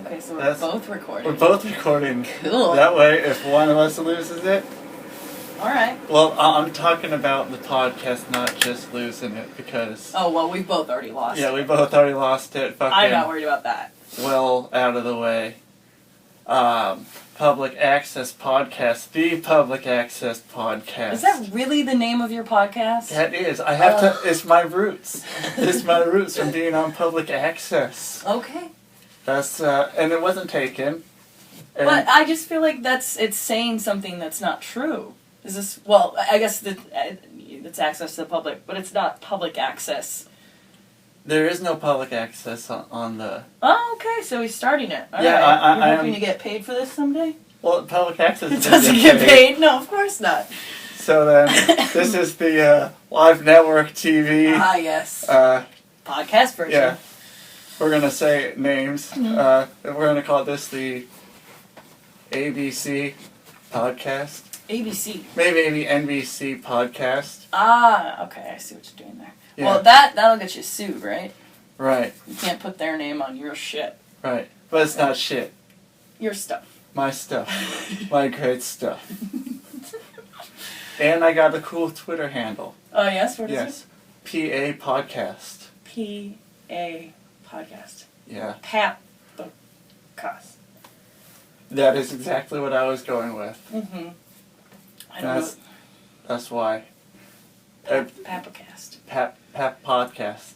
Okay, so we're both recording. We're both recording. Cool. That way, if one of us loses it... Alright. Well, I'm talking about the podcast, not just losing it, because... Oh, well, we both already lost it. Yeah, we both already lost it. Fucking I'm not worried about that. well out of the way. Public Access Podcast. The Public Access Podcast. Is that really the name of your podcast? That is. I have to... It's my roots. It's my roots from being on Public Access. Okay. That's, and it wasn't taken. And But I just feel like it's saying something that's not true. Is this, well, I guess it's access to the public, but it's not public access. there is no public access on the... Oh, okay, so he's starting it. All Yeah, right. You're I hoping am... to get paid for this someday? Well, public access It doesn't get paid? No, of course not. So then, this is the Live Network TV. Ah, yes. Podcast version. Yeah. We're going to say names. Mm-hmm. We're going to call this the ABC podcast. ABC. Maybe NBC podcast. Ah, okay, I see what you're doing there. Yeah. Well, that'll get you sued, right? Right, You can't put their name on your shit. right. But it's not shit. Your stuff. My stuff. My great stuff. And I got a cool Twitter handle. Oh, yes? What is Yes. PA Podcast. it? P-A podcast. Yeah. Podcast. That is exactly what I was going with. Mm-hmm. I don't know. That's why. Papacast. Pap Podcast.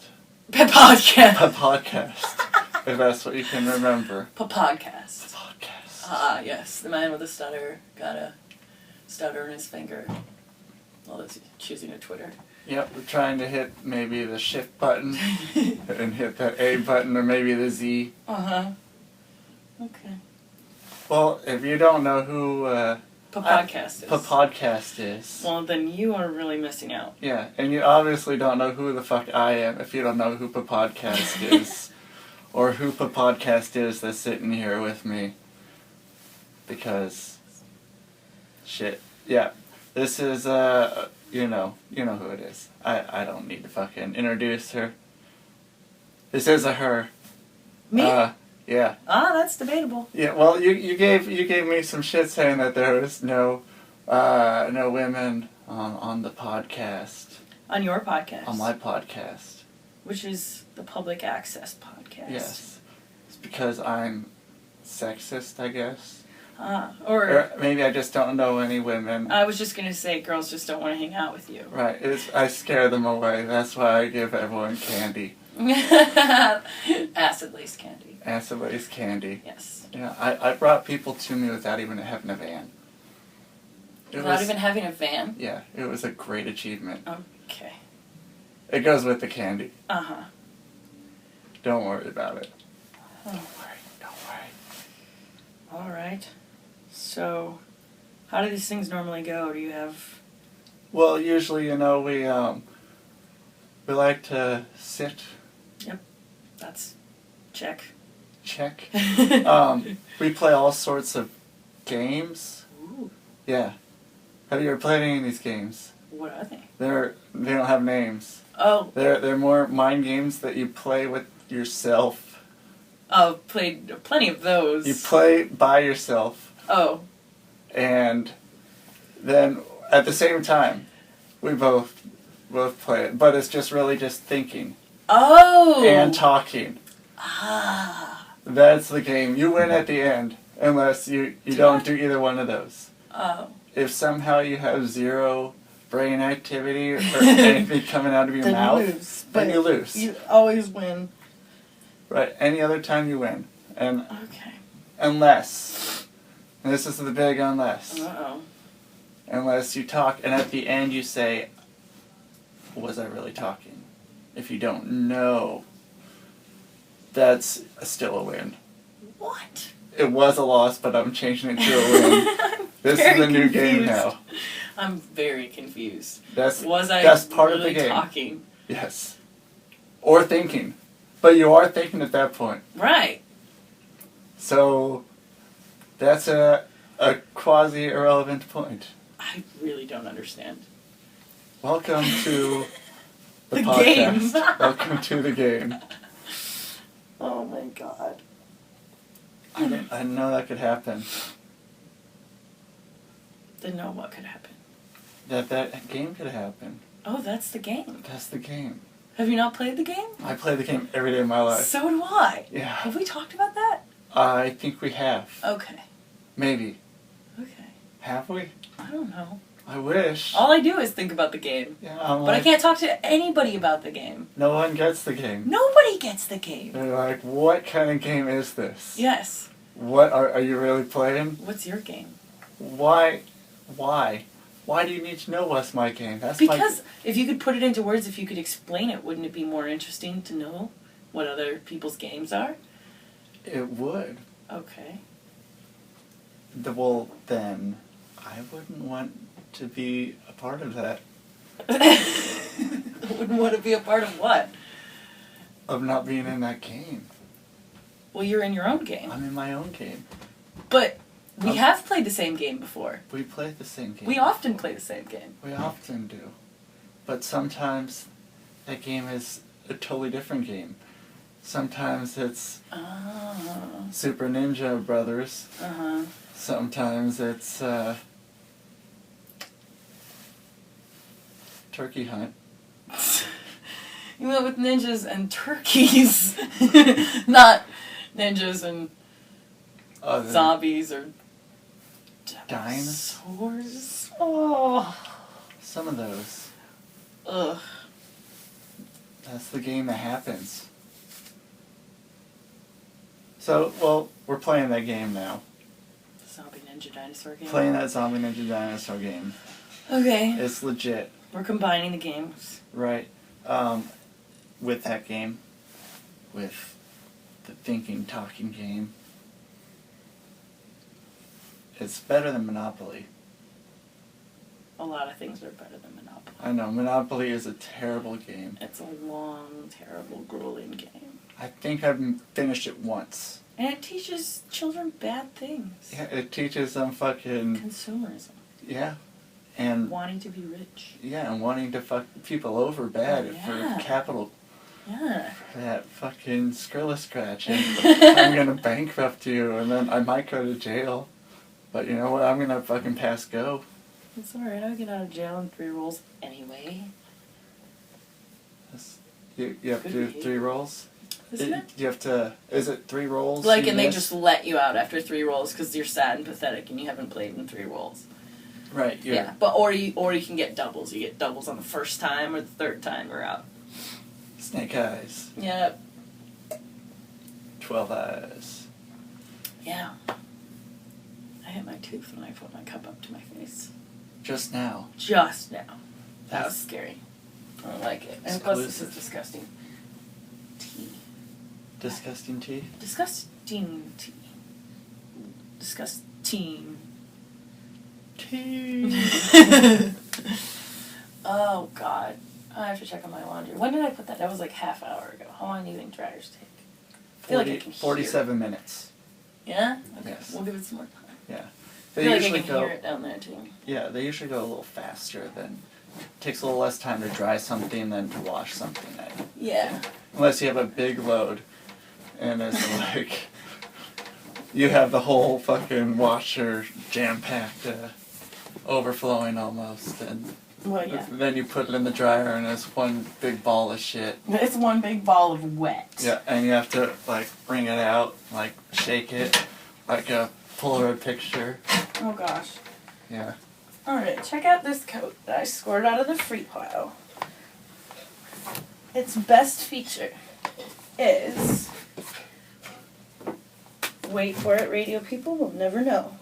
Podcast. A podcast. If that's what you can remember. Podcast. Podcast. Ah, yes. The man with the stutter got a stutter in his finger. Well, that's choosing a Twitter. Yep, we're trying to hit maybe the shift button and hit that A button or maybe the Z. Uh-huh. Okay. Well, if you don't know who Podcast is. Podcast is. Well, then you are really missing out. Yeah, and you obviously don't know who the fuck I am if you don't know who Podcast is. Or who Podcast is that's sitting here with me. Because... shit. Yeah. This is, you know who it is. I don't need to fucking introduce her. This is a her. Me? Yeah. Ah, that's debatable. Yeah, well, you gave me some shit saying that there was no women on the podcast. On your podcast. On my podcast. Which is the Public Access Podcast. Yes. It's because I'm sexist, I guess. Or maybe I just don't know any women. I was just going to say girls just don't want to hang out with you. Right. I scare them away. That's why I give everyone candy. Acid lace candy. Acid lace candy. Yes. Yeah, I brought people to me without even having a van. Without even having a van? Yeah, it was a great achievement. Okay. It goes with the candy. Uh-huh. Don't worry about it. Oh. Don't worry. All right. So, how do these things normally go? Do you have... Well, usually, we like to sit. Yep. That's... check. Check. We play all sorts of games. Ooh. Yeah. Have you ever played any of these games? What are they? They don't have names. Oh. They're more mind games that you play with yourself. Oh, played plenty of those. You play by yourself. Oh. And then at the same time, we both play it, but it's just really just thinking. Oh. And talking. Ah. That's the game. You win at the end, unless you don't do either one of those. Oh. If somehow you have zero brain activity or anything coming out of your mouth, then you lose. You always win. Right. Any other time you win. And Okay. unless, and this is the big unless. Uh-oh. Unless you talk, and at the end you say, was I really talking? If you don't know, that's still a win. What? It was a loss, but I'm changing it to a win. This is the new game now. I'm very confused. That's part of really the game. Talking? Yes. Or thinking. But you are thinking at that point. Right. So, that's a quasi-irrelevant point. I really don't understand. Welcome to the game. podcast. Welcome to the game. Oh my god. I didn't know that could happen. Didn't know what could happen. That game could happen. Oh, that's the game. That's the game. Have you not played the game? I play the game every day of my life. So do I. Yeah. Have we talked about that? I think we have. Okay. Maybe. Okay. Have we? I don't know. I wish. All I do is think about the game. Yeah, But I can't talk to anybody about the game. No one gets the game. Nobody gets the game. They're like, what kind of game is this? Yes. What are you really playing? What's your game? Why? Why do you need to know what's my game? That's Because if you could put it into words, if you could explain it, wouldn't it be more interesting to know what other people's games are? It would. Okay. Well, then, I wouldn't want to be a part of that. Wouldn't want to be a part of what? Of not being in that game. Well, you're in your own game. I'm in my own game. But we have played the same game before. We play the same game. We often play the same game. We often do. But sometimes that game is a totally different game. Sometimes it's Oh. Super Ninja Brothers. Uh-huh. Sometimes it's Turkey Hunt. You went with ninjas and turkeys. Not ninjas and zombies or dinosaurs. Oh. Some of those. Ugh. That's the game that happens. So, well, we're playing that game now. Zombie Ninja Dinosaur game. Playing that Zombie Ninja Dinosaur game. Okay. It's legit. We're combining the games. Right. With that game. With the thinking, talking game. It's better than Monopoly. A lot of things are better than Monopoly. I know, Monopoly is a terrible game. It's a long, terrible, grueling game. I think I've finished it once. And it teaches children bad things. Yeah, it teaches them fucking... Consumerism. Yeah. And... Wanting to be rich. Yeah, and wanting to fuck people over bad Yeah. for capital. Yeah. That fucking Skrilla scratch. And I'm gonna bankrupt you, and then I might go to jail. But you know what? I'm gonna fucking pass go. It's alright, I'll get out of jail in 3 rolls anyway. You have to Good do behavior. 3 rolls? Isn't it? You have to... Is it 3 rolls? Like, you and they miss? just let you out after 3 rolls because you're sad and pathetic and you haven't played in 3 rolls. Right, Yeah, but or you can get doubles. You get doubles on the first time or the third time you're out. Snake eyes. Yep. 12 eyes. Yeah. I hit my tooth when I put my cup up to my face. Just now. Just now. That That's- was scary. I don't like it. And plus, this Exclusive. is disgusting. Tea. Disgusting tea. Disgusting tea. Disgusting. Tea. Oh, God. I have to check on my laundry. When did I put that? That was like half hour ago. How long do you think dryers take? I feel like I can hear 47 minutes. it. Yeah? Okay. Yes. We'll give it some more time. Yeah. I feel like I can hear it down there, too. Yeah, they usually go a little faster than... Takes a little less time to dry something than to wash something. Yeah. Unless you have a big load. And it's like... You have the whole fucking washer jam-packed, overflowing almost. And Well, yeah. then you put it in the dryer and it's one big ball of shit. It's one big ball of wet. Yeah, and you have to, like, bring it out, like, shake it, like a Polaroid picture. Oh, gosh. Yeah. Alright, check out this coat that I scored out of the free pile. Its best feature is... Wait for it, radio people will never know.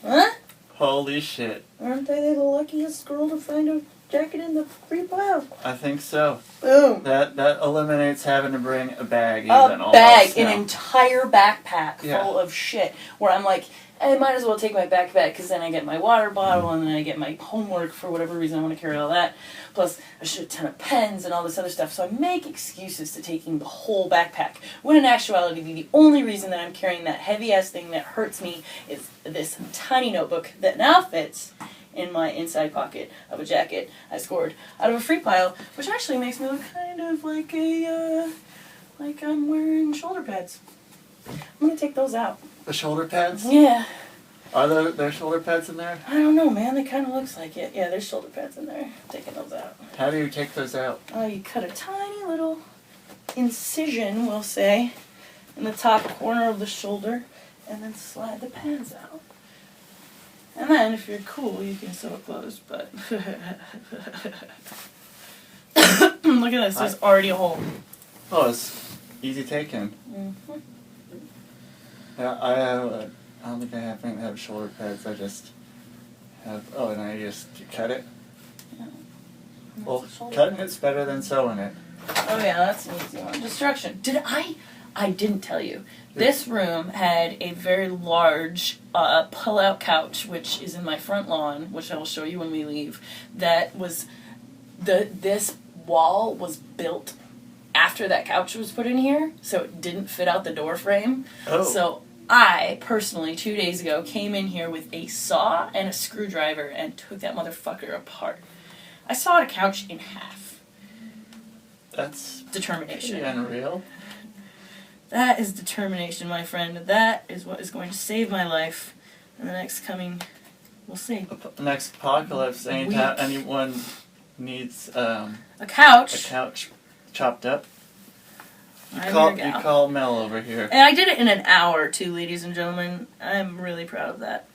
Huh? Holy shit. Aren't they the luckiest girl to find a jacket in the free pile? I think so. Boom. That eliminates having to bring a bag even A almost. bag, now. an entire backpack Yeah. full of shit. Where I'm like, I might as well take my backpack because then I get my water bottle and then I get my homework for whatever reason I want to carry all that. Plus a shit ton of pens and all this other stuff. So I make excuses to taking the whole backpack. When in actuality, the only reason that I'm carrying that heavy ass thing that hurts me is this tiny notebook that now fits in my inside pocket of a jacket I scored out of a free pile, which actually makes me look kind of like a, like I'm wearing shoulder pads. I'm gonna take those out. The shoulder pads? Yeah. Are there shoulder pads in there? I don't know, man. It kind of looks like it. Yeah, there's shoulder pads in there. Taking those out. How do you take those out? You cut a tiny little incision, we'll say, in the top corner of the shoulder, and then slide the pads out. And then, if you're cool, you can sew it closed, but... Look at this, there's already a hole. Oh, it's easy taken. Mm-hmm. Yeah, I don't think I have shoulder pads. I just have. Oh, and I just cut it. Yeah. Well, cutting it's better than sewing it. Oh yeah, that's an easy one. Destruction. I didn't tell you. This room had a very large pull-out couch, which is in my front lawn, which I will show you when we leave. That was this wall was built after that couch was put in here, so it didn't fit out the door frame. Oh. So I personally 2 days ago came in here with a saw and a screwdriver and took that motherfucker apart. I sawed a couch in half. That's determination. pretty unreal. That is determination, my friend. That is what is going to save my life in the next coming, we'll see. Next apocalypse, anytime anyone needs a couch chopped up, you I'm call Mel over here. And I did it in an hour too, ladies and gentlemen. I'm really proud of that.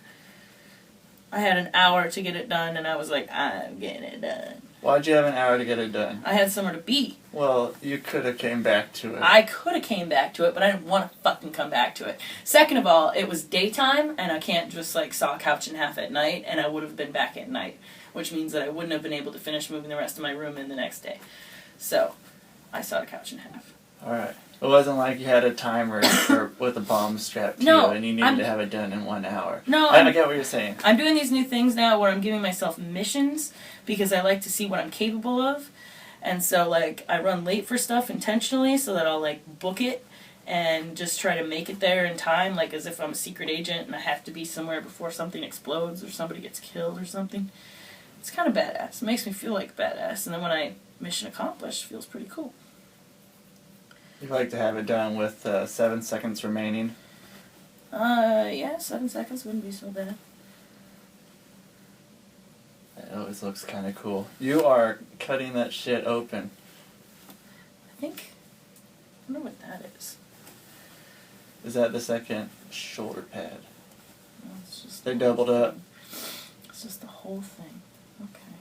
I had an hour to get it done, and I was like, I'm getting it done. Why'd you have an hour to get it done? I had somewhere to be. Well, you could have came back to it. I could have came back to it, but I didn't want to fucking come back to it. Second of all, it was daytime, and I can't just like saw a couch in half at night, and I would have been back at night, which means that I wouldn't have been able to finish moving the rest of my room in the next day. So, I sawed a couch in half. Alright. It wasn't like you had a timer with a bomb strapped to you and you needed to have it done in 1 hour. No, I get what you're saying. I'm doing these new things now where I'm giving myself missions because I like to see what I'm capable of. And so, like, I run late for stuff intentionally so that I'll, like, book it and just try to make it there in time, like as if I'm a secret agent and I have to be somewhere before something explodes or somebody gets killed or something. It's kind of badass. It makes me feel like badass. And then when I mission accomplished, it feels pretty cool. You'd like to have it done with 7 seconds remaining? Yeah, 7 seconds wouldn't be so bad. It always looks kind of cool. You are cutting that shit open. I wonder what that is. Is that the second shoulder pad? No, it's just They doubled up. It's just the whole thing. Okay.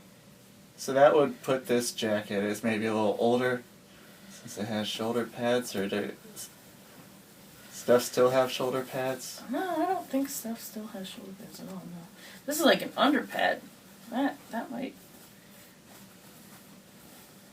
So that would put this jacket as maybe a little older, since it has shoulder pads, or does stuff still have shoulder pads? No, I don't think stuff still has shoulder pads at all, no. This is like an underpad. That might...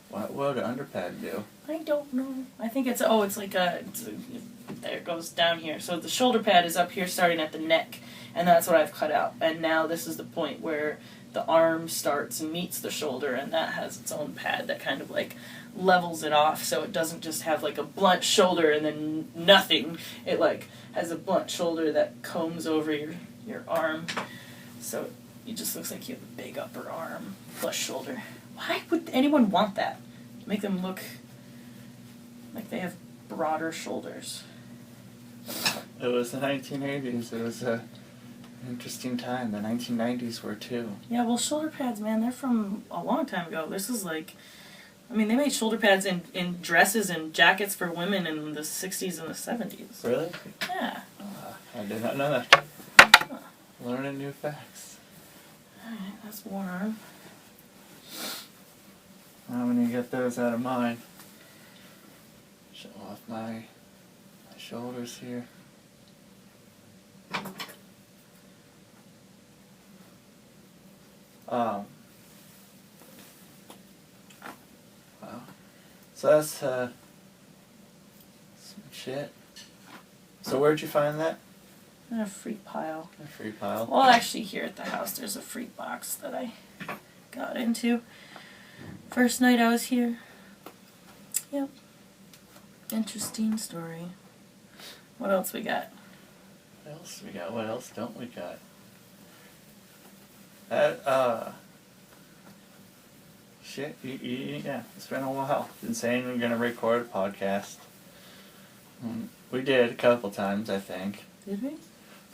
What would an underpad do? I don't know. I think it's like there it goes down here. So the shoulder pad is up here starting at the neck, and that's what I've cut out. And now this is the point where the arm starts and meets the shoulder, and that has its own pad that kind of like levels it off so it doesn't just have like a blunt shoulder and then nothing. It like has a blunt shoulder that combs over your arm. So it just looks like you have a big upper arm plus shoulder. Why would anyone want that? Make them look like they have broader shoulders. It was the 1980s. It was an interesting time. The 1990s were too. Yeah, well, shoulder pads, man, they're from a long time ago. This is like... I mean, they made shoulder pads in dresses and jackets for women in the 60s and the 70s. Really? Yeah. I did not know that. Huh. Learning new facts. Alright, that's one arm. I'm gonna get those out of mine. Show off my shoulders here. Wow. So that's some shit. So where'd you find that? And a free pile. A free pile. Well, actually, here at the house, there's a free box that I got into. First night I was here. Yep. Interesting story. What else we got? What else we got? What else don't we got? Shit, yeah, it's been a while. Been saying we're gonna record a podcast. We did a couple times, I think. Did we?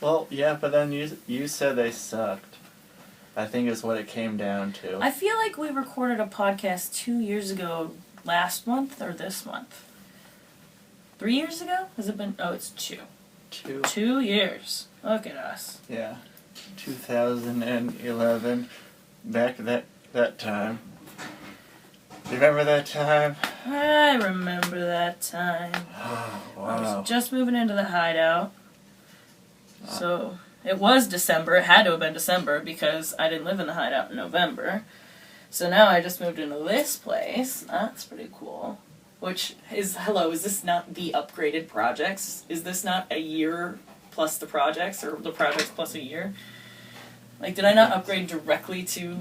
Well, yeah, but then you said they sucked. I think is what it came down to. I feel like we recorded a podcast 2 years ago, last month or this month. 3 years ago? Has it been? Oh, it's 2. 2 years. Look at us. Yeah, 2011. Back that time. You remember that time? I remember that time. Oh, I wow. was just moving into the hideout. So it was December. It had to have been December because I didn't live in the hideout in November. So now I just moved into this place. That's pretty cool. Which is, hello, is this not the upgraded projects? Is this not a year plus the projects, or the projects plus a year? Like, did I not upgrade directly to...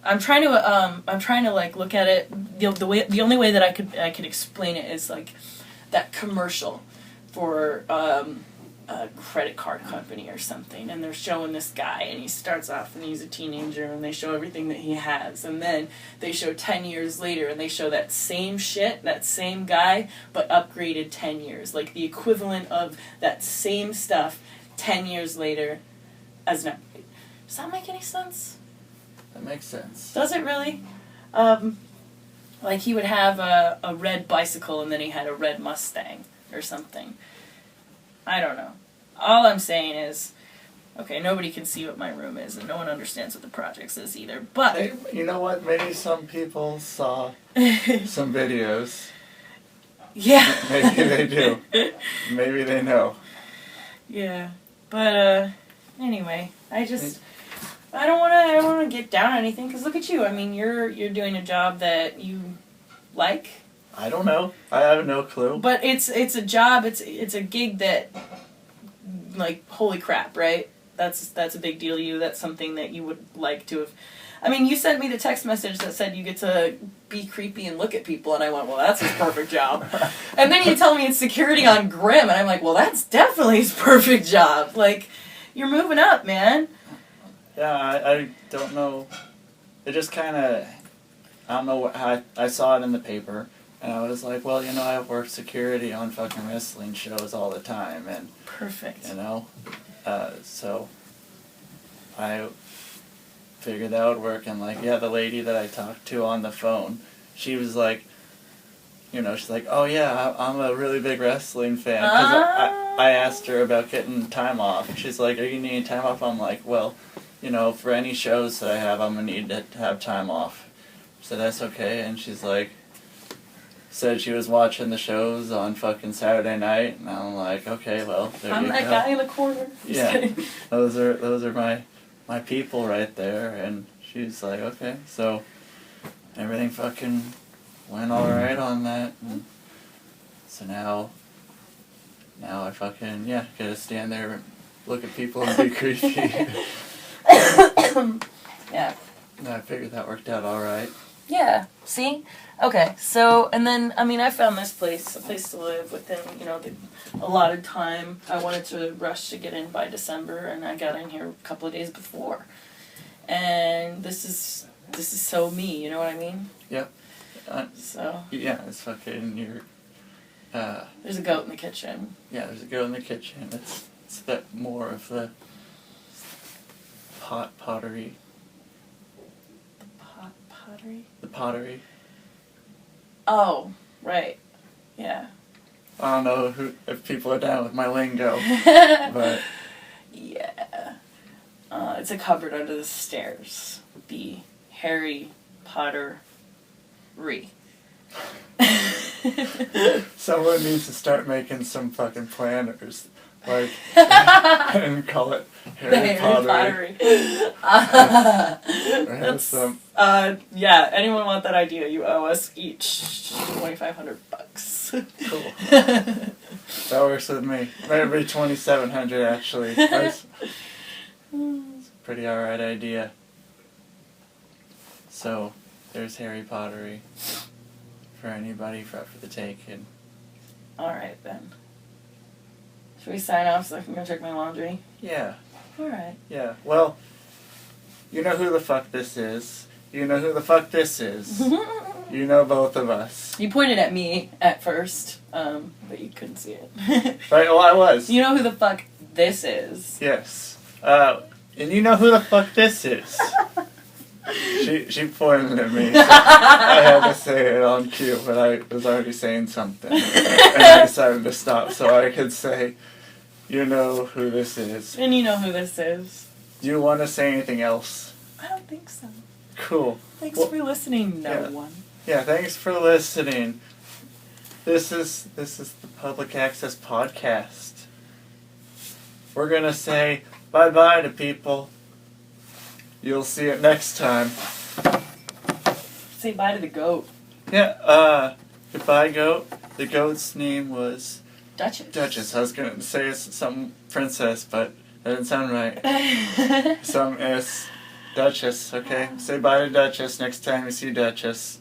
I'm trying to like look at it, the only way that I could explain it is like that commercial for a credit card company or something, and they're showing this guy, and he starts off and he's a teenager, and they show everything that he has, and then they show 10 years later, and they show that same shit, that same guy, but upgraded 10 years, like the equivalent of that same stuff 10 years later as an upgrade. Does that make any sense? That makes sense. Does it really? Like he would have a red bicycle and then he had a red Mustang or something. I don't know. All I'm saying is, okay, nobody can see what my room is and no one understands what the projects is either, but... Hey, you know what? Maybe some people saw some videos. Yeah. Maybe they do. Maybe they know. Yeah. But, anyway, I don't want to get down on anything, because look at you. I mean, you're doing a job that you like. I don't know. I have no clue. But it's a job. It's a gig that, like, holy crap, right? That's a big deal to you. That's something that you would like to have. I mean, you sent me the text message that said you get to be creepy and look at people, and I went, well, that's his perfect job. And then you tell me it's security on Grimm, and I'm like, well, that's definitely his perfect job. Like, you're moving up, man. Yeah, I don't know. It just kind of, I don't know how I saw it in the paper, and I was like, well, you know, I work security on fucking wrestling shows all the time, and Perfect. you know, so I figured that would work, and like, yeah, the lady that I talked to on the phone, she was like, you know, she's like, oh yeah, I'm a really big wrestling fan, because I asked her about getting time off. She's like, are you needing time off? I'm like, well, you know, for any shows that I have, I'm going to need to have time off. So that's okay. And she's like, said she was watching the shows on fucking Saturday night. And I'm like, okay, well, there I'm you that go. guy in the corner. Just Yeah. kidding. Those are my people right there. And she's like, okay. So everything fucking went alright on that. And so now I fucking, yeah, gotta stand there and look at people and be creepy. Yeah. No, I figured that worked out alright. Yeah. See? Okay. So, and then, I mean, I found this place, a place to live within, you know, the allotted time. I wanted to rush to get in by December, and I got in here a couple of days before. And this is so me, you know what I mean? Yep. So. Yeah, it's fucking your. There's a goat in the kitchen. Yeah, there's a goat in the kitchen. It's a bit more of the pottery. Pottery? The pottery. Oh, right. Yeah. I don't know if people are down with my lingo, but Yeah. It's a cupboard under the stairs. The Harry Potter someone needs to start making some fucking planners, like, and call it Harry Pottery. That's, yeah, anyone want that idea? You owe us each $2,500. Cool. That works with me. Maybe 2,700 actually. That's a pretty alright idea. So, there's Harry Pottery for anybody for the taking. Alright then. Should we sign off so I can go check my laundry? Yeah. Alright. Yeah. Well, you know who the fuck this is. You know who the fuck this is. You know both of us. You pointed at me at first, but you couldn't see it. Right, well, I was. You know who the fuck this is. Yes. And you know who the fuck this is. She pointed at me. So I had to say it on cue, but I was already saying something. And I decided to stop so I could say, you know who this is. And you know who this is. Do you want to say anything else? I don't think so. Cool. Thanks Well, for listening, no yeah. one. Yeah, thanks for listening. This is the Public Access Podcast. We're gonna say bye-bye to people. You'll see it next time. Say bye to the goat. Yeah, goodbye, goat. The goat's name was Duchess. Duchess. I was gonna say it's some princess, but that didn't sound right. Some S. Duchess, okay? Say bye to Duchess next time you see Duchess.